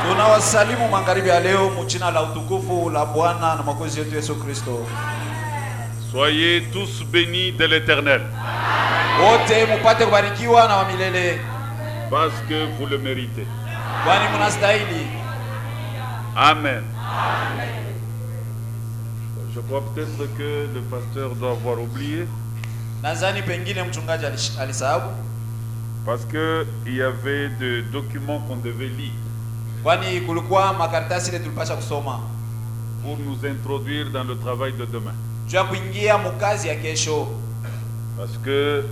Tunawasalimu magharibi ya leo mchina la utukufu la Bwana na Mwokozi wetu Yesu Kristo. Soyez tous bénis de l'Éternel. Wote mupate kubarikiwa na wa milele. Parce que vous le méritez. Kwani mnastahili. Amen. Je crois peut-être que le pasteur doit avoir oublié. Nadhani pengine mchungaji alisahau. Parce que il y avait des documents qu'on devait lire. Kwani kulikuwa makaratasi ile tulipasha kusoma pour nous introduire dans le travail de demain. Jua kuingia mukazi ya kesho. Parce que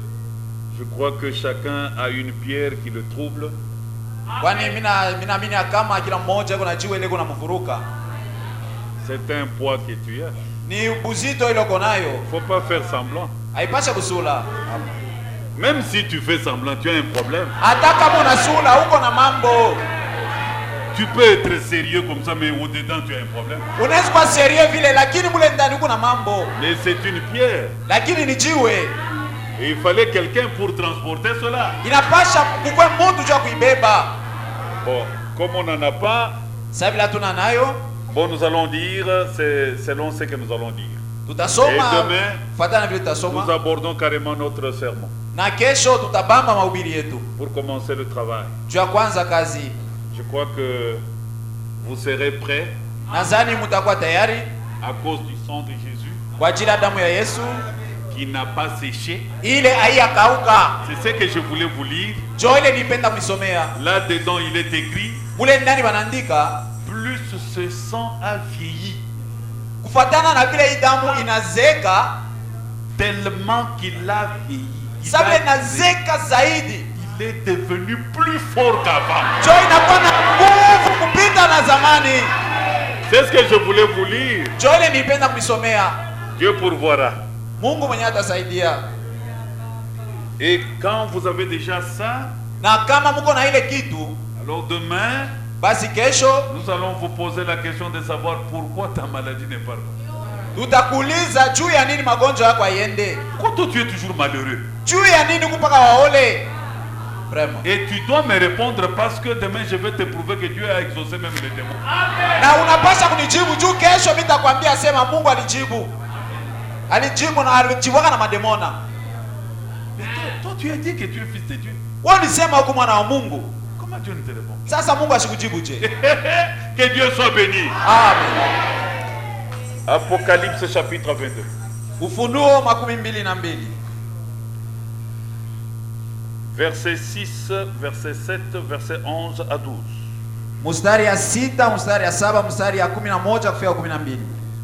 je crois que chacun a une pierre qui le trouble. Kwani mina kama kila mmoja kuna jiwe ile kuna mvuruka. C'est un poids que tu as. Ni buzito ile uko nayo. Faut pas faire semblant. Haipasha busula. Même si tu fais semblant, tu as un problème. Hata kama unasula uko na mambo. Tu peux être sérieux comme ça, mais au-dedans tu as un problème. Unaweza kuwa serieux vile lakini mule ndani uko na mambo. Mais c'est une pierre. Lakini ni jiwe. Et il fallait quelqu'un pour transporter cela. Inapasha kukwe mtu jua kuibeba. Bon, comme on n'en a pas, bon, nous allons dire, c'est selon ce que nous allons dire. Et demain, nous abordons carrément notre sermon. Pour commencer le travail. Je crois que vous serez prêts à cause du sang de Jésus qui n'a pas séché. C'est ce que je voulais vous lire. Là-dedans, il est écrit: plus ce sang a vieilli, tellement qu'il a vieilli. Il est devenu plus fort qu'avant. C'est ce que je voulais vous lire. Dieu pourvoira. Et quand vous avez déjà ça, alors demain, nous allons vous poser la question de savoir pourquoi ta maladie n'est pas là. Pourquoi toi tu es toujours malheureux? Vraiment. Et tu dois me répondre parce que demain je vais te prouver que Dieu a exaucé même les démons. Mais toi tu as dit que tu es fils de Dieu. Comment Dieu ne te répond? Que Dieu soit béni. Amen. Apocalypse chapitre 22. Verset 6, verset 7, verset 11 à 12.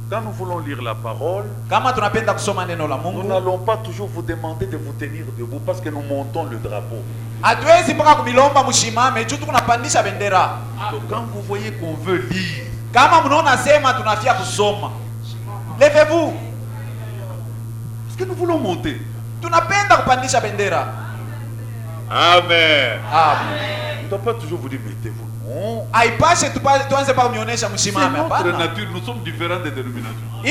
Quand nous voulons lire la parole, nous n'allons pas toujours vous demander de vous tenir debout parce que nous montons le drapeau. Donc quand vous voyez qu'on veut lire, levez-vous. Parce que nous voulons monter. Amen. On ne doit pas toujours vous dire mettez-vous. Non. C'est notre nature, nous sommes différents des dénominations.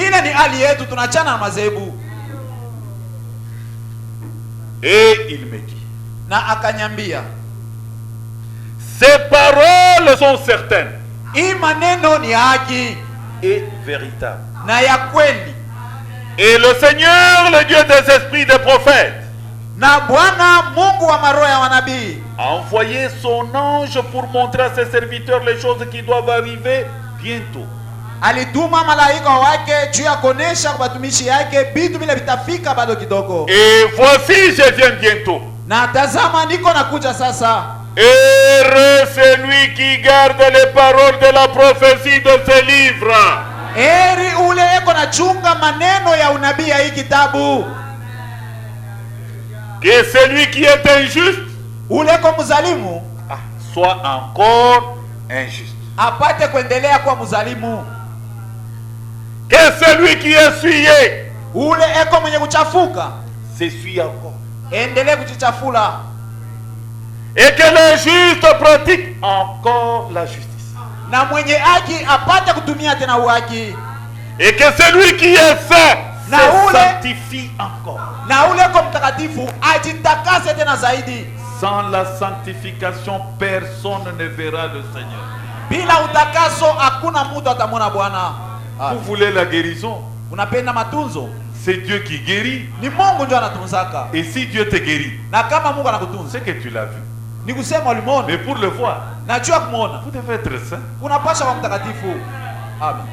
Et il me dit: ces paroles sont certaines et véritables. Et le Seigneur, le Dieu des esprits des prophètes, a envoyé son ange pour montrer à ses serviteurs les choses qui doivent arriver bientôt. Et voici, je viens bientôt. Heureux celui qui garde les paroles de la prophétie de ce livre. Que celui qui est injuste soit encore injuste. Que celui qui est essuyé s'essuie encore. Et que l'injuste pratique encore la justice. Et que celui qui est saint se sanctifie encore. Sans la sanctification, personne ne verra le Seigneur. Bila utakaso hakuna mtu atamwona Bwana. Vous voulez la guérison? Unapenda matunzo? C'est Dieu qui guérit. Ni Mungu ndiye anatunzaka. Et si Dieu te guérit, na kama Mungu anakutunza, c'est que tu l'as vu. Ni kusema ulimuona. Mais pour le voir, najua kumuona, vous devez être saint. Unapaswa kuwa mtakatifu. Amen.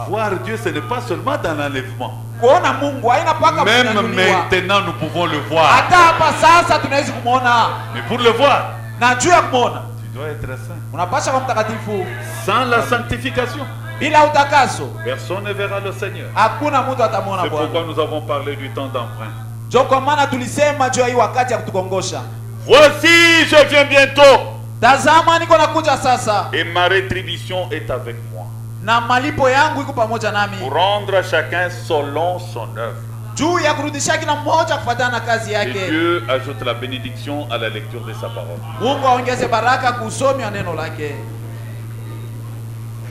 Voir Dieu, ce n'est pas seulement dans l'enlèvement. Kuona Mungu haina paka même maintenant nous pouvons le voir. Hata hapa sasa tunaweza kumuona. Mais pour le voir, najua kumuona, tu dois être saint. Unapaswa kuwa mtakatifu. Sans la sanctification, bila utakaso, personne ne verra le Seigneur. Hakuna mtu atamuona Bwana. C'est pourquoi nous avons parlé du temps d'emprunt. Ndio kwa maana tulisema juu ya hii wakati ya kutukongosha. Voici, je viens bientôt. Tazama niko nakuja sasa. Et ma rétribution est avec moi. Na malipo yangu iko pamoja nami. Pour rendre à chacun selon son œuvre. Juu ya kurudisha kila mmoja kufuatana na kazi yake. Et Dieu ajoute la bénédiction à la lecture de sa parole. Mungu aongeze baraka kusomi wa neno lake.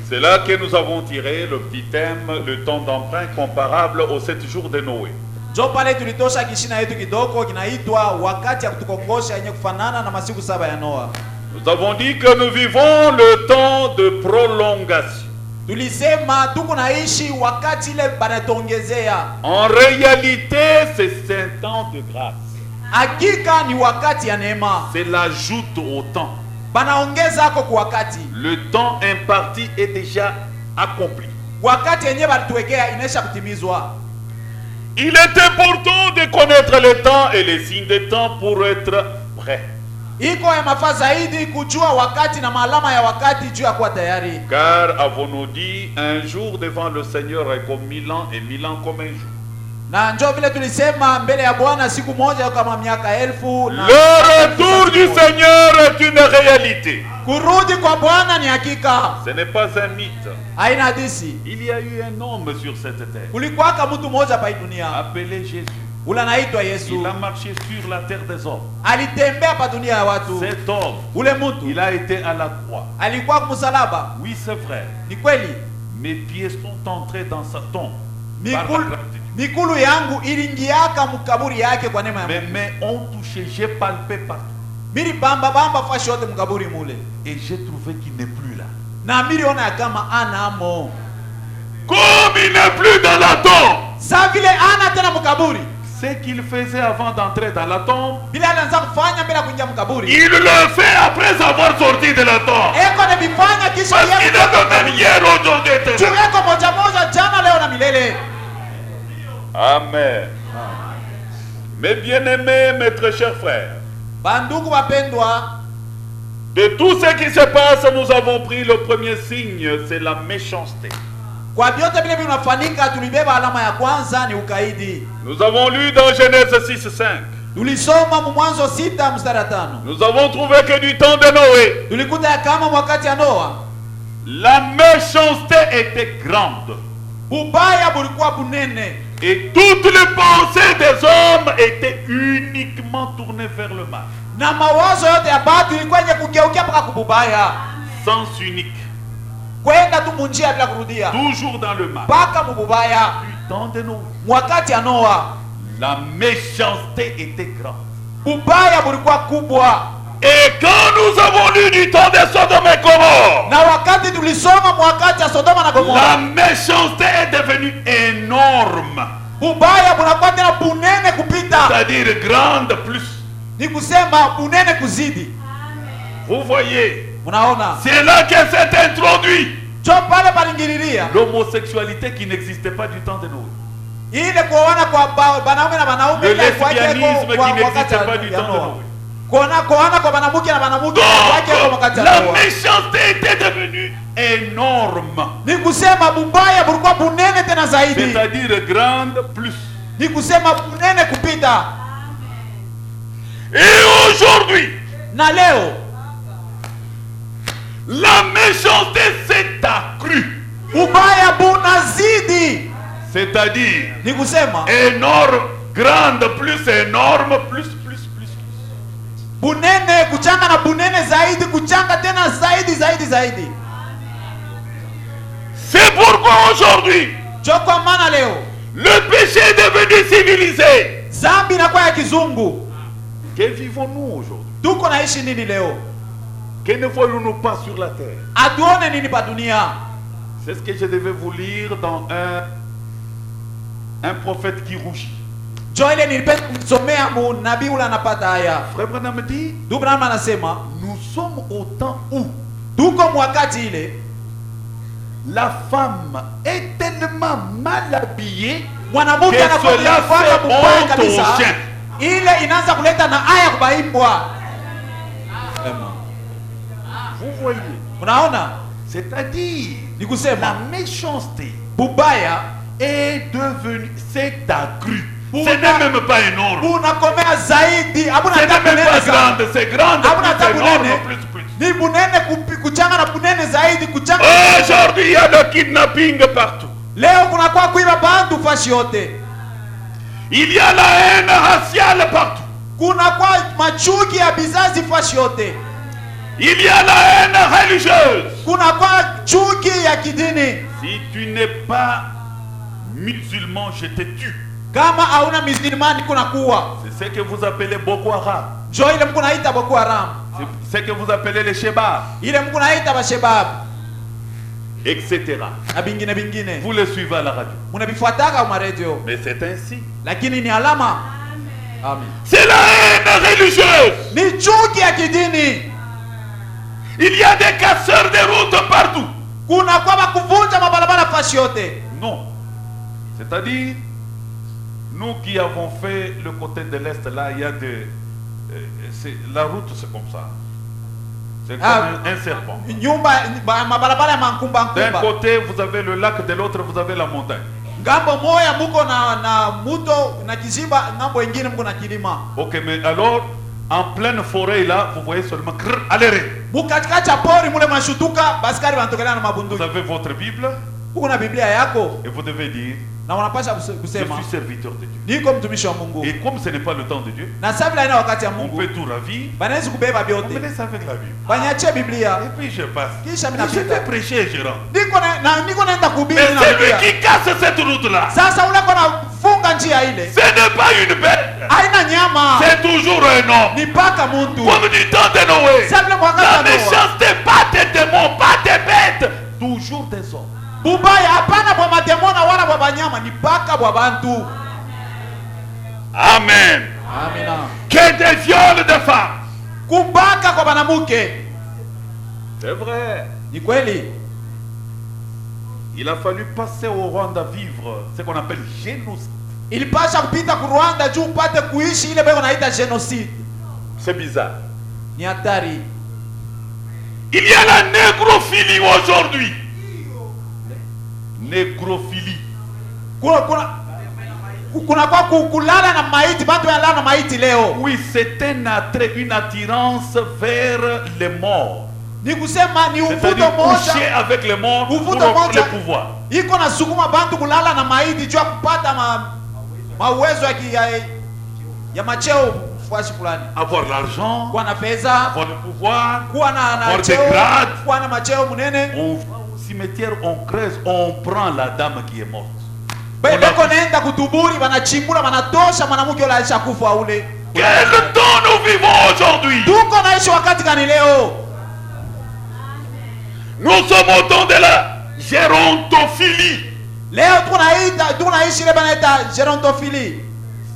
C'est là que nous avons tiré le petit thème, le temps d'emprunt comparable aux 7 jours de Noé. Jo pale tulitosha kishina yetu kidogo kinaitwa wakati ya kutukongosha yenye kufanana na masiku 7 ya Noa. Nous avons dit que nous vivons le temps de prolongation. Tulisema tuko naishi wakati ile banatongezea. En réalité, c'est un temps de grâce. Hakika ni wakati ya neema. C'est l'ajoute au temps. Banaongeza ako kwa wakati. Le temps imparti est déjà accompli. Wakati yenyewe balituwekea inaisha kutimizwa. Il est important de connaître le temps et les signes des temps pour être prêt. Iko ya mafaa zaidi kujua wakati na maalama ya wakati juu ya kuwa tayari. Car avons-nous dit, un jour devant le Seigneur est comme 1000 ans et 1000 ans comme un jour. Na njoo vile tulisema mbele ya Bwana siku moja kama miaka 1000. Le retour du Seigneur est une réalité. Kurudi kwa Bwana ni hakika. Ce n'est pas un mythe. Haina hadithi. Il y a eu un homme sur cette terre. Kulikuwa mtu mmoja pa dunia. Appelé Jésus. Ule anaitwa Yesu. Il a marché sur la terre des hommes. Alitembea pa dunia ya watu. Cet homme, ule mtu, il a été à la croix. Alikuwa kwa msalaba. Oui, c'est vrai. Ni kweli. Mes pieds sont entrés dans sa tombe. Mikulu yangu ilingiaka mkaburi yake kwa neema ya Mungu. Mes mains ont touché, j'ai palpé partout. Miri bamba fashi yote mkaburi mule. Et j'ai trouvé qu'il n'est plus là. Na miri ona kama anamo. Comme il n'est plus dans la tombe. Sa vile ana tena mkaburi. Ce qu'il faisait avant d'entrer dans la tombe, bila anaanza kufanya bila kuingia mkaburi. Il le fait après avoir sorti de la tombe. Eko ne bifanya kisha yeye. Parce qu'il est même hier, aujourd'hui, éternel. Tu eko moja jana leo na milele. Amen. Mes bien-aimés, mes très chers frères, bandugu wapendwa, de tout ce qui se passe, nous avons pris le premier signe, c'est la méchanceté. Kwa vyote vile vinafanyika tulibeba alama ya kwanza ni ukaidi. Nous avons lu dans Genèse 6:5. Tulisoma Mwanzo 6 mstari 5. Nous avons trouvé que du temps de Noé, tulikuta kama wakati ya Noa, la méchanceté était grande. Ubaya bulikuwa bunene. Et toutes les pensées des hommes étaient uniquement tournées vers le mal. Na mawazo yote ya watu ilikuwa yenye kugeukia mpaka kububaya. Sens unique. Kwenda tu munjia bila kurudia. Toujours dans le mal. Mpaka mububaya. Du temps de Noé, wakati ya Noa, la méchanceté était grande. Ubaya bulikuwa kubwa. Et quand nous avons lu du temps de Sodome et Gomorrhe, na wakati tulisoma wakati ya Sodoma na Gomorrhe, la méchanceté est devenue énorme. Ubaya bunakuwa tena bunene kupita. C'est-à-dire grande plus. Ni kusema bunene kuzidi. Vous voyez, unaona, c'est là que s'est introduit l'homosexualité qui n'existait pas du temps de Noé. Ile kuoana kwa banaume na banaume, le lesbianisme qui n'existait pas du temps de Noé. Kuoana kwa banamuke na banamuke kwa wakati ya Noé. La méchanceté était devenue énorme. Ni kusema bubaya bulikuwa bunene tena zaidi. C'est-à-dire grande plus. Ni kusema bunene kupita. Et aujourd'hui, na leo, la méchanceté s'est accrue. Ubaya bunazidi. C'est-à-dire ni kusema énorme, grande plus énorme plus. Bunene kuchanga na bunene zaidi kuchanga tena zaidi. C'est pourquoi aujourd'hui, leo, le péché est devenu civilisé. Zambi inakuwa ya kizungu. Que vivons-nous aujourd'hui? Tuko naishi nini leo? Que ne voyons-nous pas sur la terre? Atuone nini pa dunia? C'est ce que je devais vous lire dans un prophète qui rougit. Joile nilipenda kumsomea nabii ule anapata haya. Frère Branham me dit, Branham anasema, nous sommes au temps où tuko mwakati ile la femme est tellement mal habillée mwanamke que anakuwa cela mbaya fait kabisa, honte aux chiens. ile inaanza kuleta na aya kubaimbwa. Vous voyez? Unaona? C'est-à-dire ni kusema la méchanceté bubaya est devenue, c'est accru. Ce n'est même pas énorme. Bunakomea zaidi, Ce n'est même pas grande, c'est grande, plus énorme, plus. Ni bunene kuchanga na bunene zaidi kuchanga. Aujourd'hui, il y a le kidnapping partout. Leo kuna kwa kuiba bantu fashi yote. Il y a la haine raciale partout. Kuna kwa machuki ya bizazi fashi yote. Il y a la haine religieuse. Kuna kwa chuki ya kidini. Si tu n'es pas musulman, je te tue. Kama hauna musulmani kuna kuwa. C'est ce que vous appelez Boko Haram. Jo ile mko naita Boko Haram. C'est ce que vous appelez les Shebab. Ile mko naita ba Shebab. Etc. Na bingine bingine. Vous le suivez à la radio. Munabifuataka kwa radio. Mais c'est ainsi. Lakini ni alama. Amen. C'est la haine religieuse. Ni chuki ya kidini. Il y a des casseurs de routes partout. Kuna kwa kuvunja mabarabara fashi yote. Non. C'est-à-dire, nous qui avons fait le côté de l'Est, là, il y a des... la route, c'est comme ça. C'est comme un serpent. D'un côté, vous avez le lac, de l'autre, vous avez la montagne. Ok, mais alors, en pleine forêt, là, vous voyez seulement... Allez. Vous avez votre Bible. Et vous devez dire, je suis serviteur de Dieu. Et comme ce n'est pas le temps de Dieu, on peut tout ravir. On me laisse avec la Bible. Et puis je passe. Je vais prêcher et je rentre. Mais celui qui casse cette route-là, ce n'est pas une bête. C'est toujours un homme. Comme du temps de Noé. La méchanceté, pas des démons, pas des bêtes. Toujours des hommes. Bubaya hapana bwa mademona wala bwa banyama ni paka bwa bantu. Amen. Amina. Que des viols de femmes. Kubaka kwa banamuke. C'est vrai. Ni kweli. Il a fallu passer au Rwanda vivre ce qu'on appelle génocide. Il pasha kupita ku Rwanda juu upate kuishi ile beko naita génocide. C'est bizarre. Ni hatari. Il y a la négrophilie aujourd'hui. Négrophilie. Kuna kwa kulala na maiti, bantu wanalala na maiti leo. Oui, c'est un attrait, une attirance vers les morts. Ni kusema ni uvuto moja avec les morts pour le pouvoir. Iko na sukuma bantu kulala na maiti juu kupata mawezo ya macheo fuashi fulani. Avoir l'argent, kuwa na pesa, avoir le pouvoir, kuwa na des grades, kuwa na macheo munene. Cimetière, on creuse, on prend la dame qui est morte. Beko nenda kutuburi banachimbula banatosha mwanamke yule alishakufa ule. Quel temps nous vivons aujourd'hui? Tuko naishi wakati gani leo? Nous sommes au temps de la gérontophilie. Leo tunaishi ile banaita gérontophilie.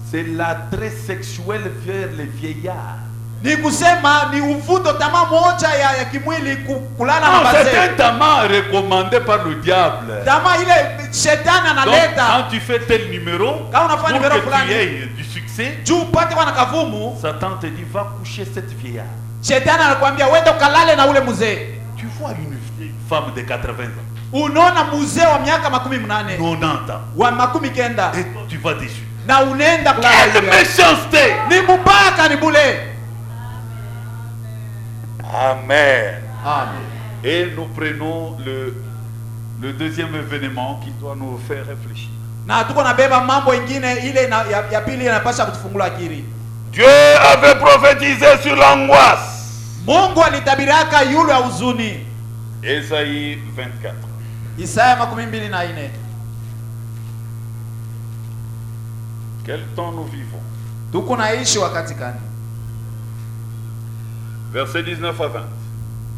C'est l'attrait sexuel vers les vieillards. Ni kusema ni uvuto tamaa moja ya kimwili kulala na bazee. C'est un tamaa recommandé par le diable. Tamaa ile shetani analeta. Quand tu fais tel numéro, pour que tu aies du succès, Satan te dit va coucher cette vieillarde. Shetani anakuambia wende ukalale na ule mzee. Tu vois une femme de 80 ans. Unaona mzee wa miaka 80. 90 ans. Wa 90. Et tu vas déçu. Na unaenda kulala. Quelle méchanceté! Ni mubaka ni bule. Amen. Amen. Et nous prenons le deuxième événement qui doit nous faire réfléchir. Na tuko nabeba mambo ingine ile ya pili inapaswa kutufungula akili. Dieu avait prophétisé sur l'angoisse. Mungu alitabiraka yule ya huzuni. Isaïe 24. Isaya 24. Quel temps nous vivons? Tuko naishi wakati gani? Verset 19 à 20.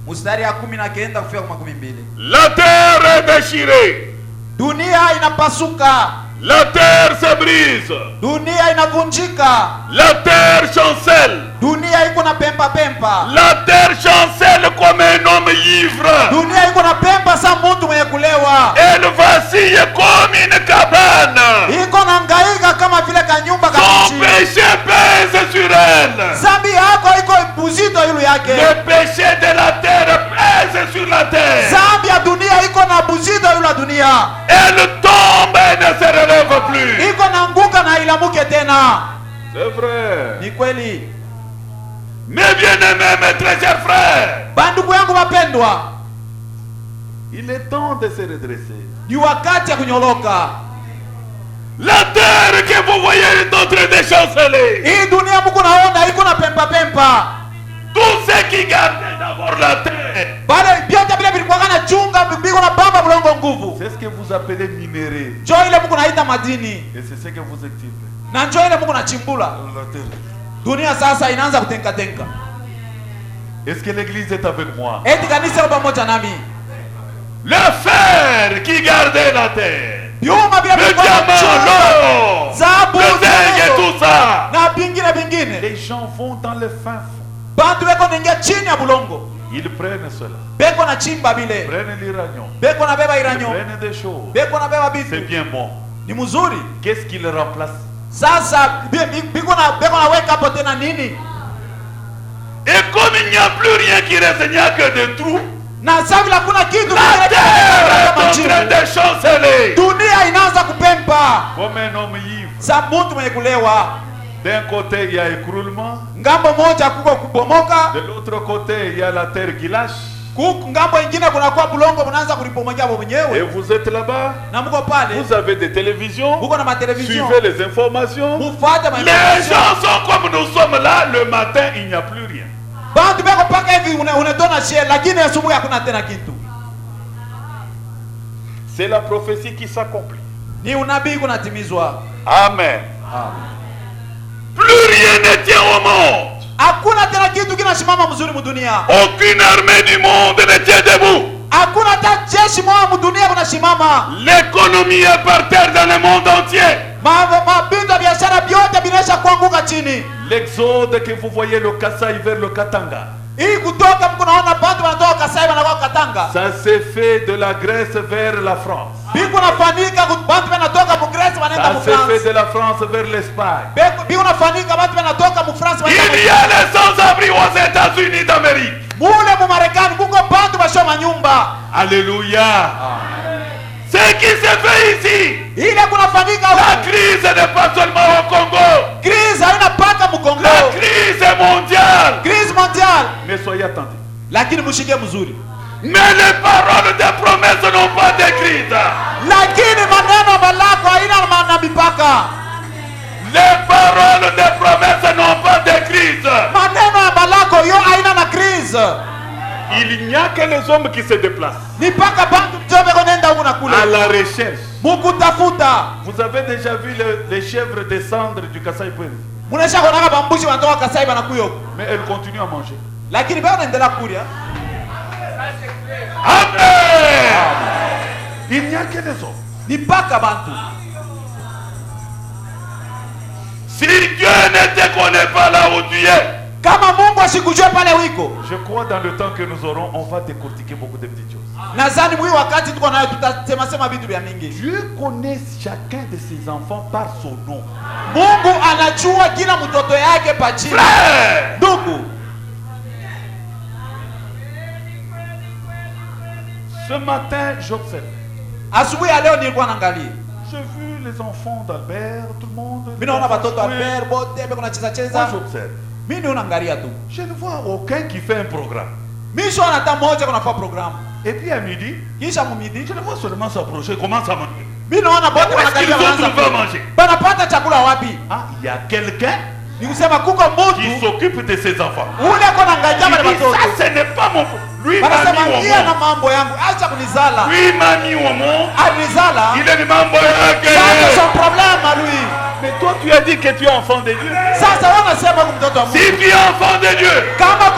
Mstari ya 19 kufika kwa 12. La terre est déchirée. Dunia inapasuka. La terre se brise. Dunia inavunjika. La terre chancelle. Dunia iko na pempa pempa. La terre chancelle comme un homme ivre. Dunia iko na pempa sa mtu mwenye kulewa. Elle vacille comme une cabane. Iko na ngaika kama vile kanyumba Son péché pèse sur elle. Zambi yako iko buzito yulu yake. Le péché de la terre pèse sur la terre. Zambi ya dunia iko na buzito yulu ya dunia. Elle tombe et ne se relève plus. Iko na nguka na ilamuke tena. C'est vrai. Ni kweli. Mes bien-aimés, mes très chers frères, bandugu yangu wapendwa, il est temps de se redresser. Ni wakati ya kunyoloka. La terre que vous voyez est en train de chanceler. Hii dunia mko naona iko na pempa pempa. Tous ceux qui gardent d'abord la terre. Bale byote bila bilikuwa kana chunga biko na bamba bulongo nguvu. C'est ce que vous appelez minerai. Jo ile mko naita madini. Et c'est ce que vous extirpez. Na jo ile mko na chimbula. La terre. Dunia sasa inaanza kutenka tenka. Est-ce que l'église est avec moi? Eti kanisa liko pamoja nami. Le fer qui gardait la terre. Byuma bila Le diamant, l'or, zabu, le zinc et tout ça. na bingine bingine. Les gens vont dans le fin fond. Bantu beko ningia chini ya bulongo. Ils prennent cela. Beko na chimba Ils bile. prennent l'uranium. Beko na beba Ils iranyo. prennent des choses. Beko na beba C'est bitu. bien bon. Ni mzuri. Qu'est-ce qui le remplace? Sasa beko na weka hapo tena nini? Et comme il n'y a plus rien qui reste, il n'y a que des trous. Na sasa bila kuna kitu La terre est en train de chanceler. Dunia inaanza kupempa. Comme un homme ivre. Sa mtu mwenye kulewa. D'un côté, il y a écroulement. Ngambo moja kuko kubomoka. De l'autre côté, il y a la terre qui lâche. Kuku ngambo ingine kuna kwa bulongo mnaanza kulipomoja hapo Et mwenyewe. vous êtes là-bas. Na mko pale. Vous avez des télévisions. Muko na matelevision. Suivez les informations. Mufuate Les gens sont comme nous sommes là. Le matin, il n'y a plus rien. Bantu beko paka hivi unatona share lakini asubuhi hakuna tena kitu. C'est la prophétie qui s'accomplit. Ni unabii kunatimizwa. Amen. Plus rien ne tient au monde. Hakuna tena kitu kinasimama mzuri mudunia. Aucune armée du monde ne tient debout. Hakuna hata jeshi moja mudunia kunasimama. L'économie est par terre dans le monde entier. Mabindu ya biashara vyote vinaisha kuanguka chini. L'exode que vous voyez le Kasaï vers le Katanga. Hii kutoka mko naona bantu wanatoka Kasai wanakuwa Katanga. Ça s'est fait de la Grèce vers la France. Biko nafanika bantu wanatoka mu Grèce wanaenda mu Ça s'est fait France. de la France vers l'Espagne. Biko nafanika bantu wanatoka mu France wanaenda. Il y a les sans-abri aux États-Unis d'Amérique. Mule mu Marekani kuko bantu bashoma nyumba. Alléluia. Ce qui se fait ici. Ile kunafanika La crise n'est pas seulement au Congo. Crise haina paka mu Kongo. La crise est mondiale. Crise mondiale. Mais soyez attentifs. Lakini mushike mzuri. Mais les paroles de promesse n'ont pas de crise. Lakini maneno balako haina na mipaka. Les paroles de promesse n'ont pas de crise. Maneno ya balako yo haina na crise. Il n'y a que les hommes qui se déplacent Nipaka bantu mjobe konenda huko na kule. à la recherche. Mukutafuta. Vous avez déjà vu les chèvres descendre du Kasaï Pwezi? Munesha konaka bambushi wanatoka Kasai banakuyo. Mais elles continuent à manger. Lakini bado naendelea kulia. Amen. Il n'y a que des hommes. Nipaka bantu. Si Dieu ne te connaît pas là où tu es, Kama Mungu asikujue pale wiko. je crois dans le temps que nous aurons, on va décortiquer beaucoup de petites choses. Nadhani mwi wakati tuko nayo tutasema sema vitu vya mingi. Dieu connaît chacun de ses enfants par son nom. Mungu anajua kila mtoto yake pa jina. Frère, Ndugu, ce matin, j'observe. asubuhi ya leo nilikuwa naangalia. J'ai vu les enfants d'Albert, tout le monde. Mimi naona watoto wa Oui. Albert bote beko nacheza Moi, cheza. j'observe. Mimi ndio naangalia tu. Je ne vois aucun qui fait un programme. Mimi sio hata moja kunafanya programu. Et puis à midi, Kisha mumidi, je le vois seulement s'approcher, commence à manger. mimi naona bote Où est-ce qu'ils wanaangalia ont wanaanza trouvé à kula. manger? Banapata chakula wapi? Ah, il y a quelqu'un Ni kusema kuko qui mtu s'occupe de ses enfants. ule kona ngajia wale Il dit, watoto. ça, ce n'est pas mon... Lui m'a Banasema mis au ngia na monde. mambo yangu, acha kunizala. Lui m'a mis au monde. Alinizala. Il est le membre Sasa son problème lui. Mais toi, tu as dit que tu es enfant de Dieu. Si tu es enfant de Dieu,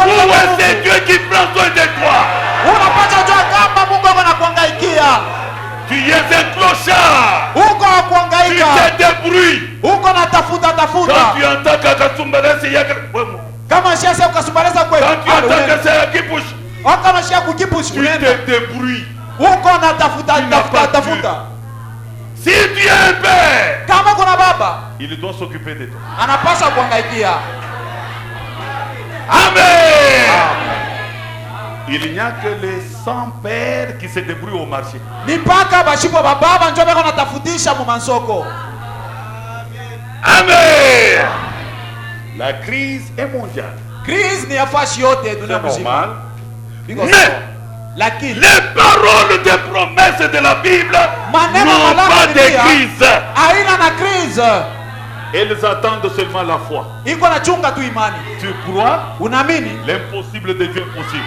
où est-ce Dieu qui prend soin de toi? Tu es un clochard. Tu te débrouilles. Quand tu entends Kakasumbalese, quand tu entends que c'est un kipouche, tu te débrouilles. Si tu es un père, il doit s'occuper de toi. Amen. Il n'y a que les 100 pères qui se débrouillent au marché. Amen. La crise est mondiale. C'est normal. Mais les paroles des promesses de la Bible n'ont pas de crise. Elles attendent seulement la foi. Tu crois? L'impossible devient possible.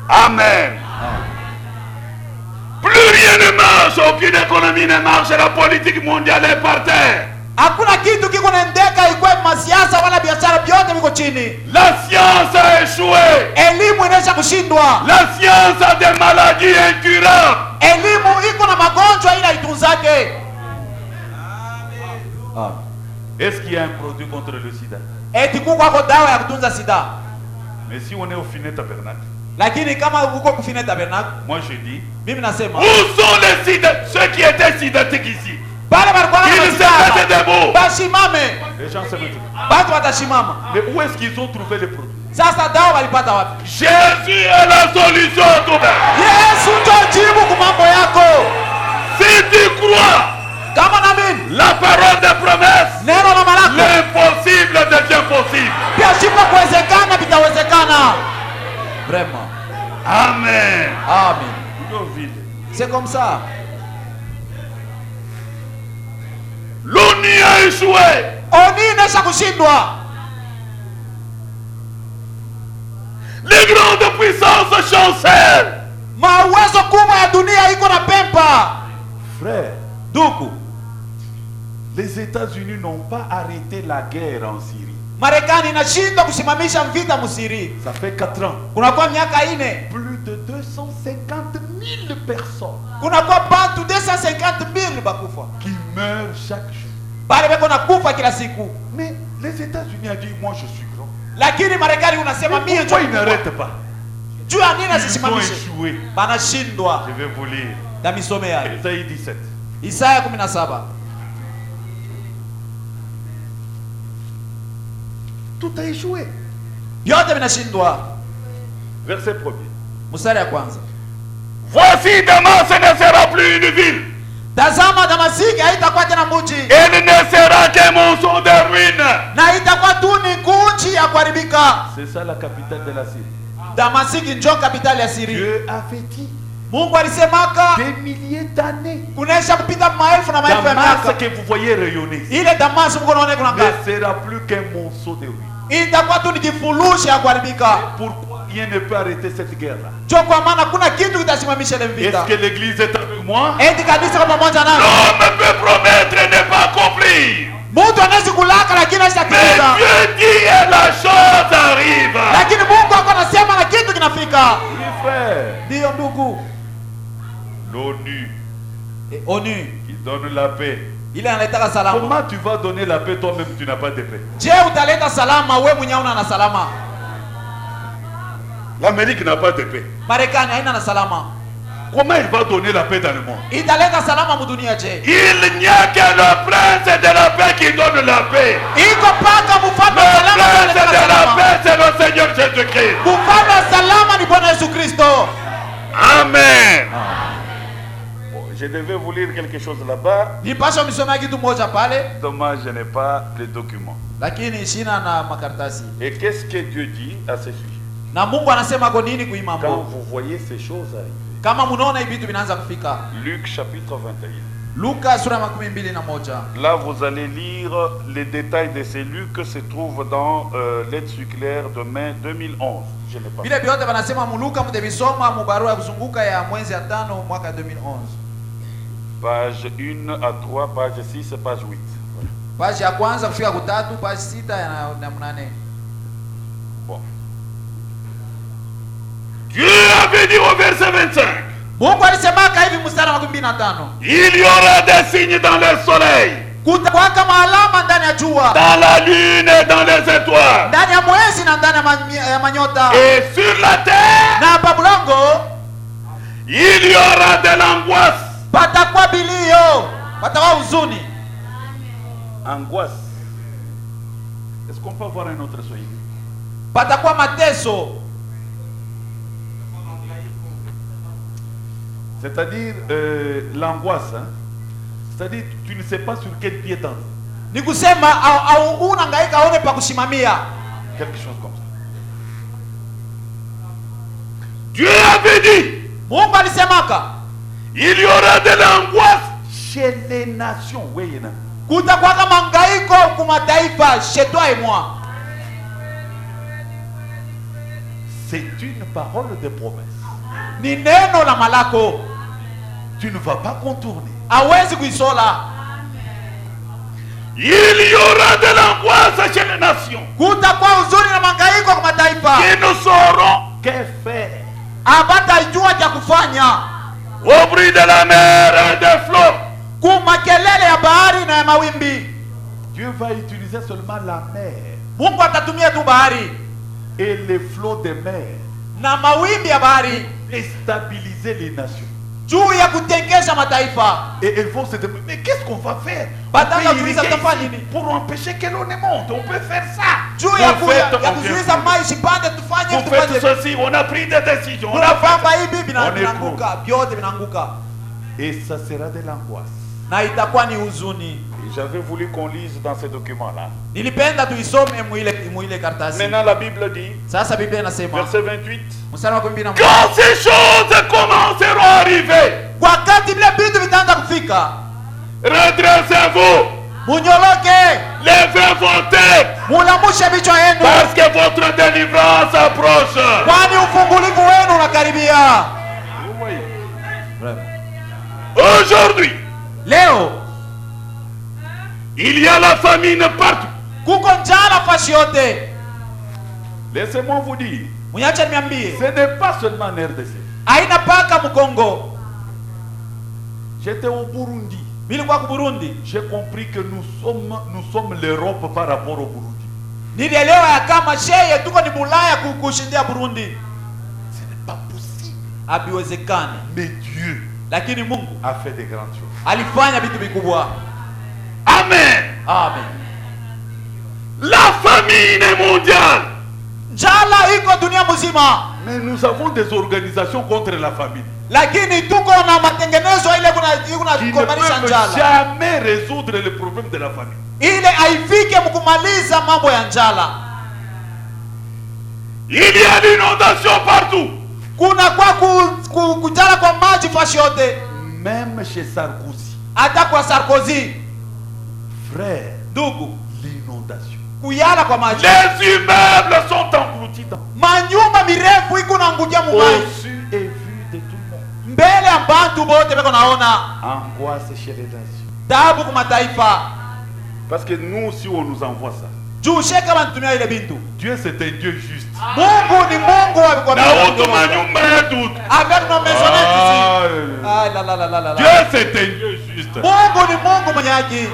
Amen. Plus rien ne marche, aucune économie ne marche, la politique mondiale est par terre. La science a échoué. La science a des maladies incurables. Est-ce qu'il y a un produit contre le sida? Mais si on est au Finet Tabernacle, moi je dis, où sont les sida, ceux qui étaient sidatiques ici? Ils se mettaient debout. Les gens se mettent. Mais où est-ce qu'ils ont trouvé les produits? Jésus est la solution. Si tu crois la parole des promesses, l'impossible devient possible. Vraiment. Amen. Amen. C'est comme ça. L'ONU a échoué. Les grandes puissances chancellent. Frère, les États-Unis n'ont pas arrêté la guerre en Syrie. Ça fait 4 ans. Plus de 250 000 personnes qui meurent chaque jour. Mais les États-Unis ont dit, moi je suis grand. Pourquoi ils n'arrêtent pas? Ils ont échoué. Je vais vous lire Isaïe 17. Tout a échoué. Verset 1er. Voici Damas ne sera plus une ville. Elle ne sera qu'un monceau de ruines. C'est ça la capitale de la Syrie. Dieu avait dit des milliers d'années. Damas que vous voyez rayonner ne sera plus qu'un monceau de ruines. Pourquoi rien ne peut arrêter cette guerre-là? Est-ce que l'église est avec moi? L'homme peut promettre et ne pas accomplir. Mais Dieu dit et la chose arrive. Oui, frère. L'ONU qui donne la paix. Comment tu vas donner la paix toi-même, tu n'as pas de paix? L'Amérique n'a pas de paix. Comment il va donner la paix dans le monde? Il n'y a que le prince de la paix qui donne la paix. Le prince de la paix, c'est le Seigneur Jésus-Christ. Amen. Je devais vous lire quelque chose là-bas. Dommage, je n'ai pas les documents. Et qu'est-ce que Dieu dit à ce sujet? Quand vous voyez ces choses arriver. Luc chapitre 21. Là, vous allez lire les détails de ces Luc se trouvent dans l'aide circulaire de mai 2011. Je n'ai pas. Page 1 à 3, page 6, page 8. Page ya kwanza kufika kutatu, page 6 na 8. Bon. Dieu avait dit au verset 25. Mungu alisemaka hivi mstari wa 25. Il y aura des signes dans le soleil. Kutakuwa kama alama ndani ya jua, dans la lune et dans les étoiles, ndani ya mwezi na ndani ya manyota, et sur la terre, na pabulongo il y aura de l'angoisse. Patakuwa bilio, patakuwa huzuni. Angoisse. Est-ce qu'on peut avoir un autre soyez? Patakuwa mateso. C'est-à-dire l'angoisse, hein? C'est-à-dire tu ne sais pas sur quel pied tendre. Ni kusema au unahangaika aone pa kusimamia. Quelque chose comme ça. Dieu avait dit, Mungu alisemaka, il y aura de l'angoisse chez les nations. Oui, kutakuwa kama hangaiko kwa mataifa, chez toi et moi. C'est une parole de promesse. Ni neno la malako. Tu ne vas pas contourner. Hawezi kuisola. Il y aura de l'angoisse chez les nations. Kutakuwa huzuni na hangaiko kwa mataifa. Qui ne sauront que faire. Hawatajua cha kufanya. Au bruit de la mer et des flots. Kuma kelele ya bahari na ya mawimbi. Dieu va utiliser seulement la mer. Mungu atatumia tu bahari et les flots de mer. Na mawimbi ya bahari. Et stabiliser les nations. Juu ya kutengesha mataifa. Et ils vont se demander, mais qu'est-ce qu'on va faire pour empêcher que l'eau ne monte? On peut faire ça. Juu ya kuzuiza maji isipande, tufanye vous faites ceci, on a pris des décisions. On vinaanguka, vyote vinaanguka. Et ça sera de l'angoisse. Na itakuwa ni huzuni. Et j'avais voulu qu'on lise dans ces documents-là. Nilipenda tuisome muile karatasi. Maintenant la Bible dit, sasa Biblia inasema, verset 28, quand ces choses commenceront à arriver, wakati vile vitu vitaanza kufika, redressez-vous, munyoloke, levez vos têtes, mulamushe vichwa yenu, parce que votre délivrance approche. Kwani ufungulivu wenu unakaribia. Aujourd'hui, leo, il y a la famine partout. Kuko njala fasi yote. Laissez-moi vous dire, munyacha niambie, ce n'est pas seulement en RDC. Haina paka Mkongo. J'étais au Burundi. Nilikuwa ku Burundi. J'ai compris que nous sommes l'Europe par rapport au Burundi. Nilielewa ya kama sheye tuko ni Bulaya kushindia Burundi. Ce n'est pas possible. Habiwezekani. Mais Dieu, lakini Mungu a fait de grandes choses. Alifanya vitu vikubwa. Amen. Amen. La famine est mondiale. Njala iko dunia mzima. Mais nous avons des organisations contre la famine. Lakini tuko na matengenezo ile kuna kukomalisha njala. Qui ne peuvent jamais résoudre le problème de la famine. Ile haifike mkumaliza mambo ya njala. Il y a l'inondation partout. Kuna kwa kujala kwa maji fashi yote. Même chez Sarkozy. Hata kwa Sarkozy. Frère, ndugu, l'inondation. Kuyala kwa maji. Les immeubles sont engloutis. Manyumba mirefu iko naangukia mu maji. Au-dessus et vu de tout le monde. Mbele ya bantu bote beko naona. Angoisse chez les nations. Taabu kwa mataifa. Parce que nous aussi on nous envoie ça. Juu sheka bantumia ile bintu. Dieu c'est un Dieu juste. Mungu ni Mungu wa kwa na watu manyumba yetu. Avec nos maisonnettes ici. Ah la la la la la. Dieu c'est un Dieu juste. Mungu ni Mungu mwenye haki.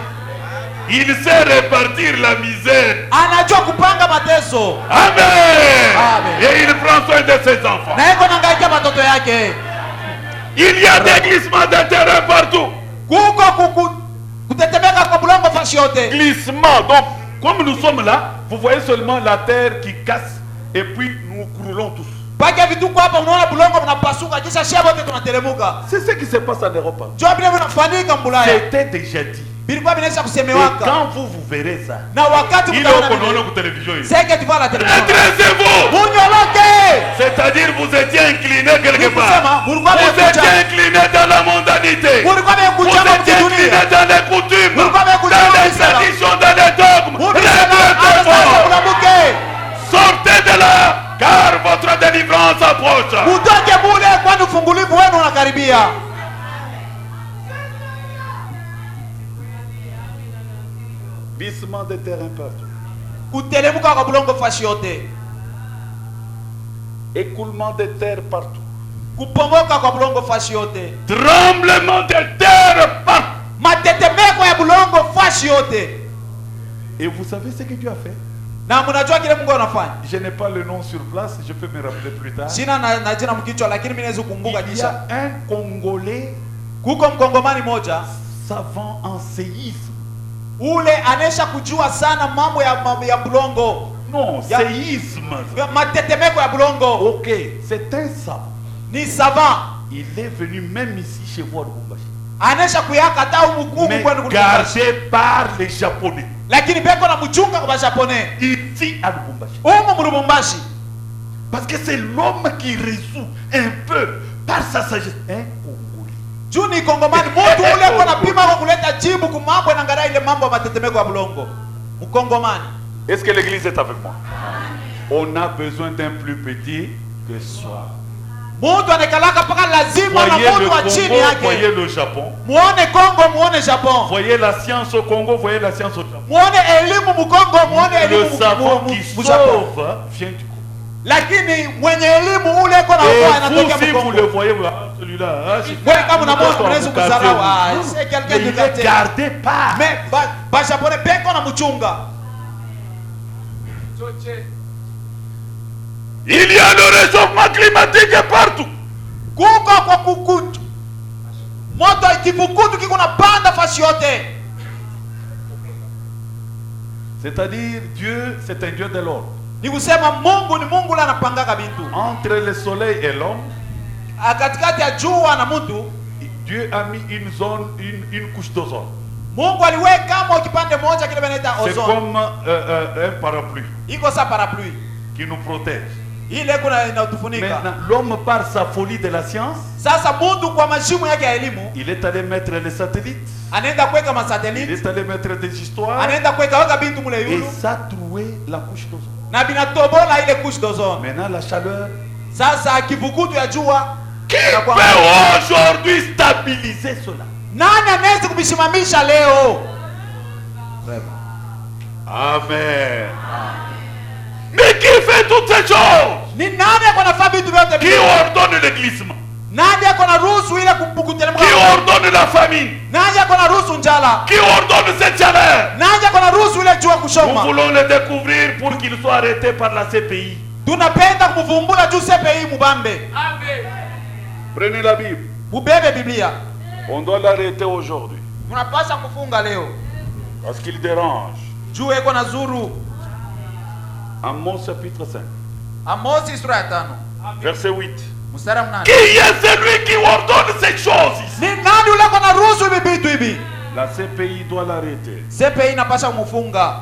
Il sait répartir la misère. Anajua kupanga mateso. Amen. Amen. Et il prend soin de ses enfants. Na yeko nangaikia watoto yake. Il y a des glissements de terrain partout. Kuko kutetemeka kwa bulongo fashi yote. Glissement. Donc comme nous sommes là, vous voyez seulement la terre qui casse et puis nous croulons tous. Paka vitu kwa hapa unaona bulongo unapasuka kisha shia wote tunateremka. C'est ce qui se passe en Europe. Job ile vinafanyika mbulaya. C'était déjà dit. Bilikuwa binaweza Et kusemewaka. quand vous verrez ça. Na wakati mtaona kwa télévision. C'est que tu vois la télévision. Redressez-vous. Munyoloke. C'est-à-dire vous étiez incliné quelque part. Vous étiez incliné dans la mondanité. Vous étiez incliné dans les coutumes, dans les traditions, dans les dogmes. Redressez-vous. Sortez de là, car votre délivrance approche. Mutoke bule kwani ufungulivu wenu unakaribia. glissement de terrain partout. Kutelemuka kwa bulongo fasi yote. Écoulement de terre partout. Kupongoka kwa bulongo fasi yote. Tremblement de terre partout. Matetemeko ya bulongo fasi yote. Et vous savez ce que Dieu a fait? Na mnajua kile Mungu anafanya. Je n'ai pas le nom sur place, je peux me rappeler plus tard. Sina na jina mkichwa lakini mimi naweza kukumbuka kisha. Il y a un Congolais, kuko mkongomani moja savant en séisme. Ule anesha kujua sana mambo ya bulongo. Non, séisme. Matetemeko ya bulongo. OK, c'est un savant. Ni savant. Il est venu même ici chez vous à Lubumbashi. Anesha kuyaka ta umukungu kwenu gardé par les Japonais. Lakini beko na mchunga kwa Japonais. Ici à Lubumbashi. Umu Lubumbashi. Parce que c'est l'homme qui résout un peu par sa sagesse. Un Congolais. Juni Kongomani mtu ule kwa napima kwa kuleta jibu kwa mambo na ngara ile mambo ya matetemeko ya bulongo. Mkongomani. Est-ce que l'église est avec moi? On a besoin d'un plus petit que soi. Mtu anakalaka paka lazima na mtu wa chini yake. Voyez le Japon. Muone Congo, muone Japon. Voyez la science au Congo, voyez la science au Japon. Muone elimu mu Congo, muone elimu le savant qui sauve vient du Congo. Lakini mwenye elimu ule iko na ukoa anatokea mu Congo. Vous le voyez celui-là, wewe kama unamwona mnaweza kuzarau. C'est quelqu'un de gâté. Gardé par. Mais ba Japonais beko na mchunga. Il y a le réchauffement climatique partout. Kuko kwa kukutu. Moto ikifukutu kiko na panda fasi yote. C'est-à-dire Dieu, c'est un Dieu de l'ordre. Ni kusema Mungu ni Mungu la anapangaka bintu. Entre le soleil et l'homme, katikati ya jua na mtu, Dieu a mis une zone, une couche d'ozone. Mungu aliweka mo kipande moja kile banaita ozone. C'est comme un parapluie. Iko sa parapluie qui nous protège. Ile kuna inatufunika. Maintenant, l'homme par sa folie de la science, sasa mtu kwa mashimu yake ya elimu, il est allé mettre les satellites. Anaenda kuweka masatelite. Il est allé mettre des histoires. Anaenda kuweka bintu mule yulu. Et ça trouvé la couche d'ozone. Na binatobola ile couche d'ozone. Maintenant la chaleur. Sasa kivukutu ya jua. Qui peut aujourd'hui stabiliser cela? Nani anaweza kubisimamisha leo? Amen. Mais qui fait toutes ces choses? Ni nani akonafanya vitu vyote? Qui ordonne le glissement? Nani akonaruhusu ile kutelemka? Qui ordonne la famine? Nani akonaruhusu njala? Qui ordonne cette chaleur? Nani akonaruhusu ile jua kushoma? Nous voulons le découvrir pour qu'il soit arrêté par la CPI. Tunapenda kumvumbula juu CPI mubambe. Amen. Prenez la Bible. Mubebe Biblia. On doit l'arrêter aujourd'hui. Tunapaswa kufunga leo. Parce qu'il dérange. Juu eko na zuru. Amos chapitre 5. Amos sura ya 5. Verset 8. Mstari 8. Qui est celui qui ordonne ces choses ici? Ni nani ule kona ruhusu hivi vitu hivi? La CPI doit l'arrêter. CPI inapaswa kumfunga.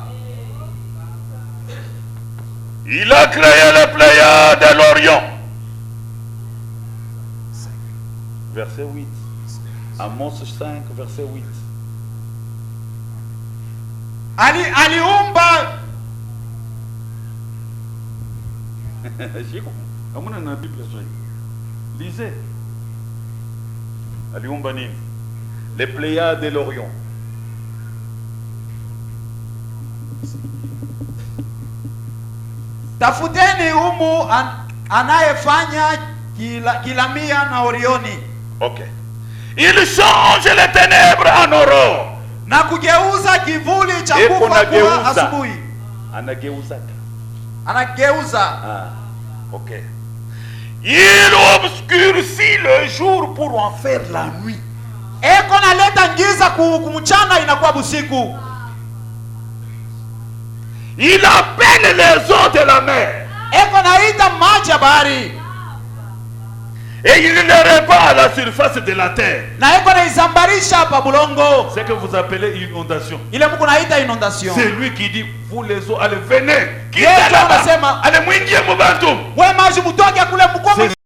Il a créé les Pléiades de l'Orient. Verset 8. Amos 5, verset 8. Aliumba. Lisez. Aliumba nini? Les Pléiades de l'Orient. Tafuteni humu anayefanya kilamia na Orioni. Ok. Il change les ténèbres en aurore. Na kugeuza kivuli cha kufa kuwa asubuhi. Anageuza. Ah, ok. Il obscurcit le jour pour en faire la nuit. Eko naleta giza kumchana inakuwa busiku. Il appelle les eaux de la mer. Eko naita maji ya bahari. Et il les répand à la surface de la terre. Na eko naizambarisha pa bulongo. C'est que vous appelez inondation. Ile Mungu naita inondation. C'est lui qui dit, vous les eaux, allez venez. Yesu anasema, allez mwingie mubantu. we maji mutoke kule mkongo.